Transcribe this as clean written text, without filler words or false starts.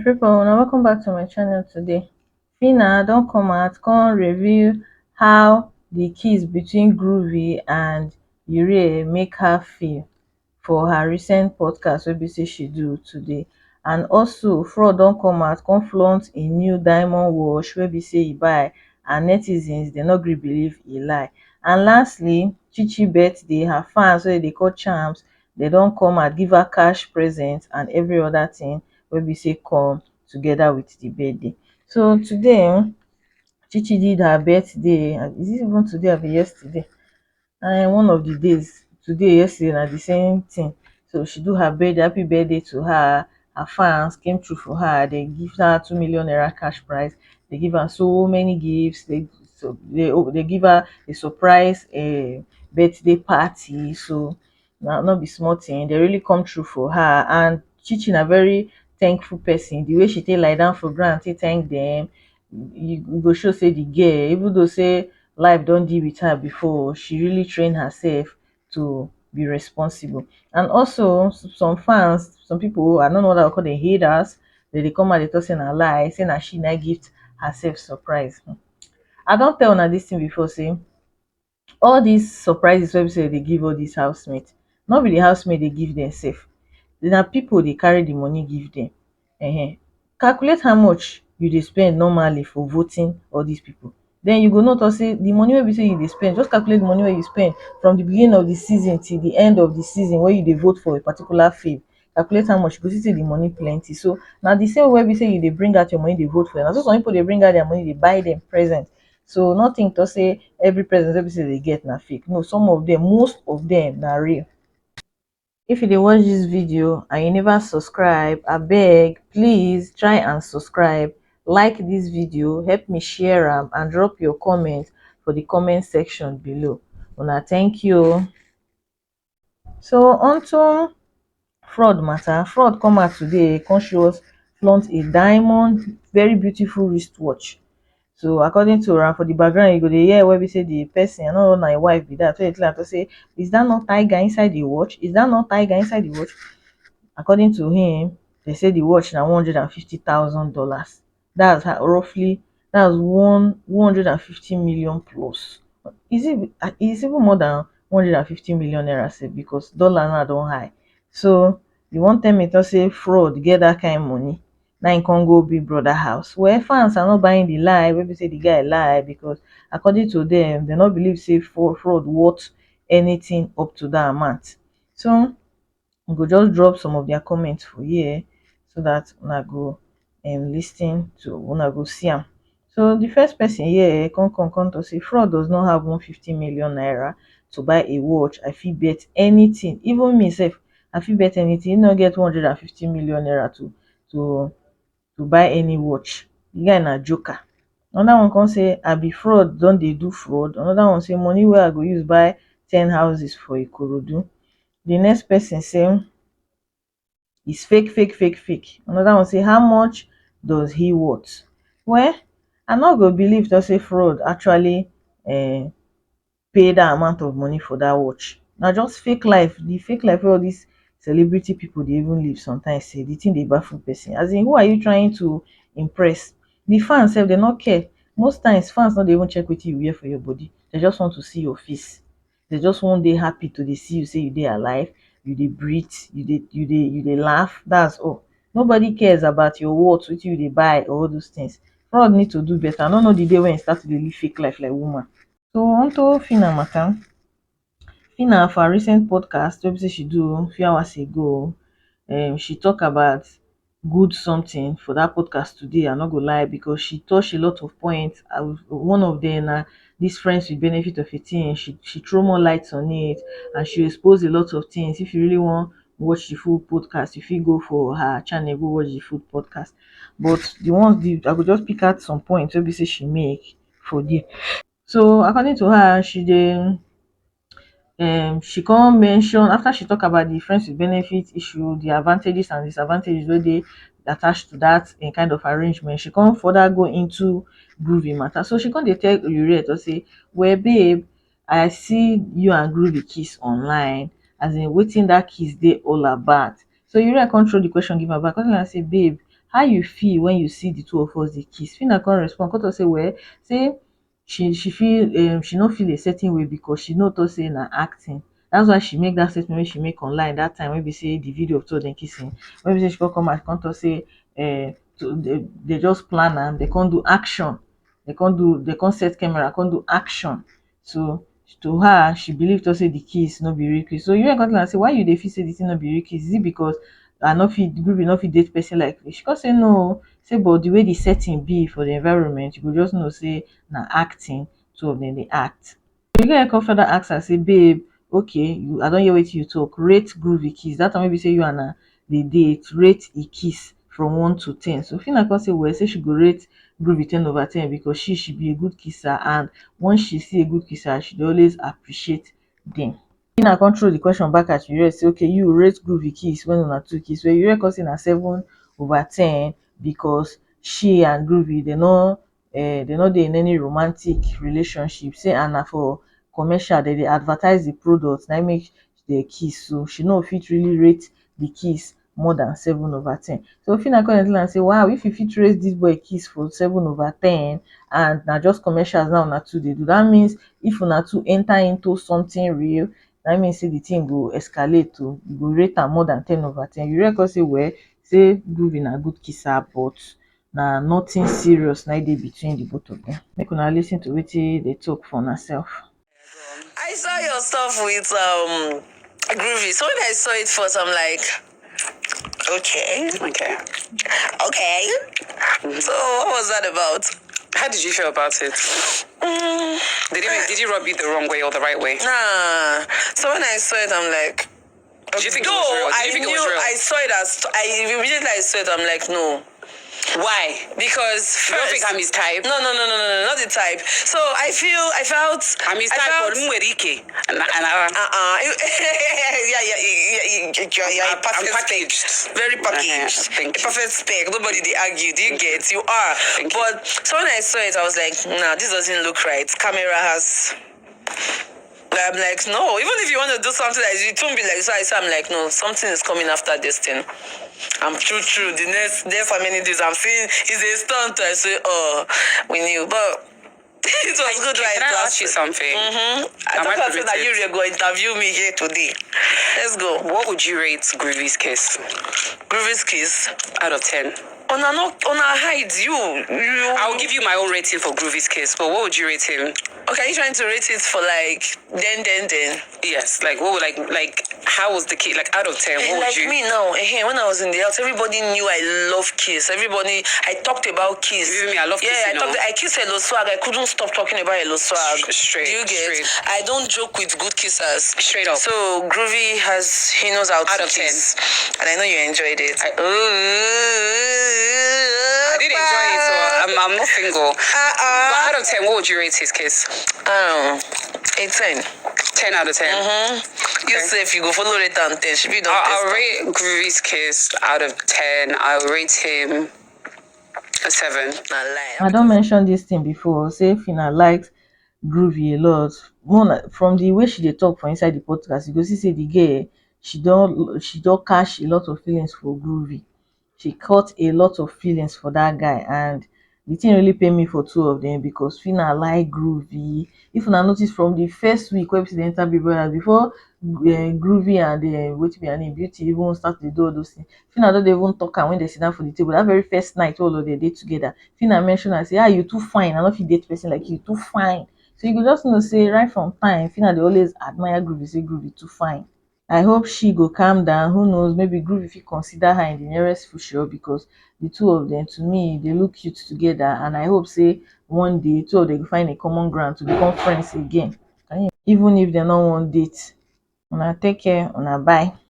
People, now welcome back to my channel today. Phyna don't come out, come reveal how the kiss between Groovy and Uriel make her feel for her recent podcast wey be say she do today. And also, Fraud don't come out, come flaunt a new diamond watch wey be say e buy, and netizens dem no gree believe e lie. And lastly, Chichi birthday, her fans wey dey call charms, they don't come out give her cash present and every other thing wey be say come together with the birthday. So today, Chichi did her birthday. And is it even today or yesterday? And one of the days, today, yesterday, na the same thing. So she do her birthday, happy birthday to her. Her fans came through for her. They give her 2 million naira cash prize. They give her so many gifts. They give her a surprise birthday party. So now not be small thing. They really come through for her. And Chichi a very thankful person. The way she take lie down for ground, take thank them. You go show say the girl, even though say life don't deal with her before, she really trained herself to be responsible. And also some fans, some people, I don't know what I would call them, haters, they come out, they talk say na lie, say na she na gift herself surprise. I don't tell una this thing before, say all these surprises wey be say they give all these housemates, not be the housemate they give themselves, na people dey carry the money give them. Calculate how much you dey spend normally for voting all these people, then you go know to say the money wey be say you dey spend, just calculate the money wey you spend from the beginning of the season till the end of the season wey you dey vote for a particular fave. Calculate how much, you go see say the money plenty. So na the same way be say you dey bring out your money dey vote for, na so some people dey bring out their money dey buy them present. So nothing to say every present wey be say they get na fake. No, some of them, most of them na real. If you dey watch this video and you never subscribe, abeg please try and subscribe, like this video, help me share am, and drop your comment for the comment section below. Una thank you. So onto Fraud matter. Fraud come out today, come show us flaunt a diamond very beautiful wristwatch. So according to am, for the background you go dey hear wey be say the person, I no know na im wife be that, wey dey tell am to say, is that not tiger inside the watch, is that not tiger inside the watch? According to him, they say the watch na $150,000. That's roughly, that's 150 million plus. Is it, it's even more than 150 million naira sef, because dollar now don high. So you wan tell me to say Fraud get that kind of money, now im come go Big Brother house? Well, fans are not buying the lie wey be say the guy lie, because according to them, they no believe say Fraud worth anything up to that amount. So we go just drop some of their comments for here so that una go lis ten to, una go see am. So the first person here come to say Fraud does not have 150 million naira to buy a watch. I fit bet anything, even me sef, I fit bet anything. He no get 150 million naira to buy any watch. The guy na joker. Another one come say I be fraud, don dey do fraud. Another one say money wey I go use buy 10 houses for Ikorodu. The next person say it's fake. Another one say how much does he worth? Well, I no go believe to say Fraud actually pay that amount of money for that watch. Now just fake life, the fake life wey all these celebrity people dey even live sometimes, say the thing dey baffle person. As in, who are you trying to impress? The fans sef, they not care. Most times fans no dey even check wetin you wear for your body, they just want to see your face. They just one day happy to dey see you, say you dey alive, you dey breathe, you dey laugh, that's all. Nobody cares about your worth, wetin you dey buy, or all those things. Fraud need to do better. I no know the day when you start to dey live fake life like woman. So onto Phyna matter. Phyna, for her recent podcast wey be say she do a few hours ago, she talk about good something for that podcast today. I no go lie, because she touch a lot of points. One of them na this friends with benefit of a thing. She throw more lights on it, and she expose a lot of things. If you really want watch the full podcast, you fit go for her channel, go watch the full podcast. But I go just pick out some points wey be say she make for there. So according to her, she come mention, after she talk about the friends with benefit issue, the advantages and disadvantages wey dey attached to that kind of arrangement, she come further go into Groovy matter. So she come dey tell Uriel to say, well babe, I see you and Groovy kiss online, as in wetin that kiss dey all about. So Uriel come throw the question give her back, come say babe, how you feel when you see the two of us dey kiss? Phyna come respond come talk say well, say she feel she no feel a certain way because she know talk say na acting. That's why she make that statement wey she make online that time wey be say the video of two of dem kissing, wey be say she come out come talk say they just plan am, they come do action, they come set camera come do action. So to her, she believe to say the kiss no be real kiss. So you come tell am say why you dey feel say the thing no be real kiss? Is it because I no fit Groovy no fit date person like me? She come say no, say but the way the setting be for the environment, you go just know say na acting, two of dem dey act. You get come further ask her say babe, okay, I don hear wetin you talk, rate Groovy kiss. That time wey be say you and her dey date, rate e kiss from 1 to 10. So Phyna come say well, say she go rate Groovy 10/10 because she be a good kisser, and once she see a good kisser, she dey always appreciate dem. Phyna come throw the question back at Uriel say okay, you rate Groovy kiss when una two kiss. Well, Uriel come say na 7/10 because she and Groovy they no dey in any romantic relationship. Say and na for commercial, dem dey advertise the product, na im make dem kiss. So she no fit really rate the kiss more than 7/10. So Phyna come tell am say wow, if you fit rate this boy kiss for 7/10 and na just commercials now una two dey do, that means if una two enter into something real, that means say the thing go escalate o, you go rate am more than 10/10. Uriel come say well, say Groovy na good kisser but na nothing serious na dey between the both of them. Make una lis ten to wetin dey talk for una sef. I saw your stuff with Groovy. So when I saw it first, I'm like, okay. So what was that about? How did you feel about it? Did he rub you the wrong way or the right way? Nah. So when I saw it, I'm like, Did you think it was real? Did you think it was real? I saw it as immediately I saw it, I'm like, no. Why? Because You don't think I'm his type? No, not the type. So I felt I'm his type for Mwerike. Yeah, you're a perfect packaged. spec. Very packaged. Thank A you. perfect spec. Nobody they argue. Do you get? You are. Thank you. But so when I saw it, I was like, nah, this doesn't look right. Camera has. I'm like, no, even if you want to do something like this, it won't be like so. I'm like, no, something is coming after this thing. I'm true. The next there for many days, I'm seeing is a stunt. I say, oh, we knew, but it was good, right? Can I ask you something? I thought I said that you were going to interview me here today. Let's go. What would you rate Groovy's kiss Groovy's kiss out of 10? on a height, you. I'll give you my own rating for Groovy's kiss, but what would you rate him? Okay, are you trying to rate it for like then? Yes, like what would like how was the kiss? Like out of 10, what would Like you? me now, when I was in the house, everybody knew I love Kiss. I talked about Kiss. Even me, I love Kiss. I kiss Hello Swag. I couldn't stop talking about Hello Swag. Straight. Do you get? Straight. I don't joke with good kissers. Straight up. So Groovy he knows how to Out of kiss. 10. And I know you enjoyed it. I did enjoy it, so I'm not single. But out of 10, what would you rate his kiss? A 10. 10 out of 10. You say if you go follow rate and 10, should be done. I'll rate Groovy's kiss out of 10. I'll rate him a 7. I don't mention this thing before. Say Phyna likes Groovy a lot. From the way she dey talk for inside the podcast, you go see say the girl she don't catch a lot of feelings for Groovy. She caught a lot of feelings for that guy, and the thing really pain me for two of them because Phyna like Groovy. If una notice from the first week when they enter Big Brother, before Groovy and wetin be her name Beauty even start to do all those things, Phyna don dey even talk am when they sit down for the table. That very first night all of them dey together, Phyna mention and say, you too fine, I no fit date person like you, too fine. So you go just know say right from time Phyna dey always admire Groovy, say Groovy too fine. I hope she go calm down. Who knows, maybe Groovy fit consider her in the nearest future because the two of them, to me, they look cute together, and I hope say one day two of them go find a common ground to become friends again. Even if they no wan date. Una take care, una bye.